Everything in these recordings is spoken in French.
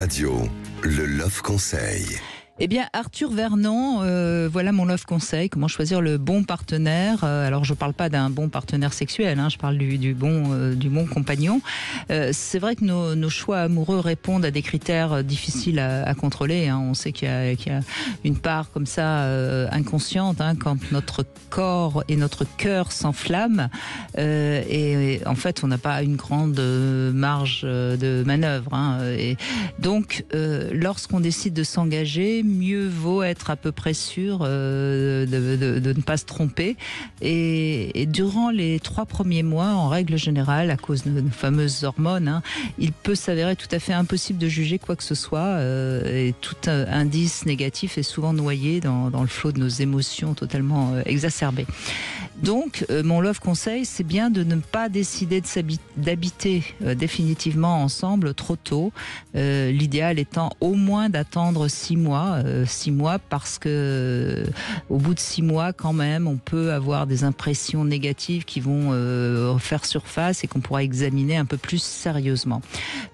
Radio, le Love Conseil. Eh bien, Arthur Vernon, voilà mon love conseil. Comment choisir le bon partenaire. Alors, je ne parle pas d'un bon partenaire sexuel, je parle du bon compagnon. C'est vrai que nos choix amoureux répondent à des critères difficiles à contrôler. On sait qu'il y a une part comme ça inconsciente quand notre corps et notre cœur s'enflamment. Et en fait, on n'a pas une grande marge de manœuvre. Et donc, lorsqu'on décide de s'engager, mieux vaut être à peu près sûr de ne pas se tromper. Et durant les 3 premiers mois, en règle générale, à cause de nos fameuses hormones, il peut s'avérer tout à fait impossible de juger quoi que ce soit. Et tout indice négatif est souvent noyé dans le flot de nos émotions totalement exacerbées. Donc, mon love conseil, c'est bien de ne pas décider d'habiter définitivement ensemble trop tôt. L'idéal étant au moins d'attendre 6 mois. 6 mois parce que au bout de 6 mois, quand même, on peut avoir des impressions négatives qui vont faire surface et qu'on pourra examiner un peu plus sérieusement.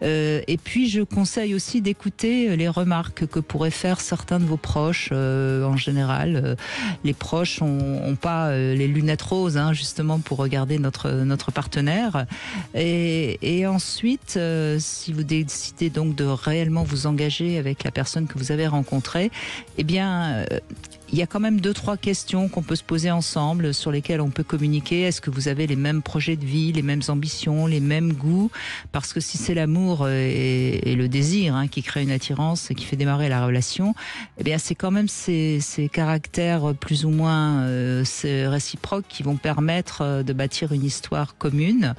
Et puis, je conseille aussi d'écouter les remarques que pourraient faire certains de vos proches. En général, les proches n'ont pas les lunettes roses, justement, pour regarder notre partenaire. Et ensuite, si vous décidez donc de réellement vous engager avec la personne que vous avez rencontrée, eh bien, il y a quand même 2-3 questions qu'on peut se poser ensemble, sur lesquelles on peut communiquer. Est-ce que vous avez les mêmes projets de vie, les mêmes ambitions, les mêmes goûts? Parce que si c'est l'amour et le désir qui crée une attirance et qui fait démarrer la relation, eh bien, c'est quand même ces caractères plus ou moins réciproques qui vont permettre de bâtir une histoire commune.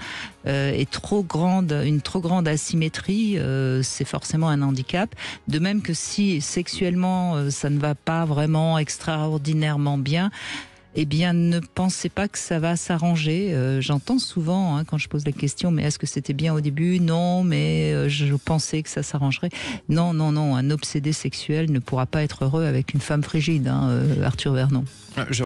Et une trop grande asymétrie, c'est forcément un handicap. De même que si sexuellement ça ne va pas vraiment extraordinairement bien, eh bien, ne pensez pas que ça va s'arranger. J'entends souvent, quand je pose la question, mais est-ce que c'était bien au début? Non, mais je pensais que ça s'arrangerait. Non, un obsédé sexuel ne pourra pas être heureux avec une femme frigide, Arthur Vernon.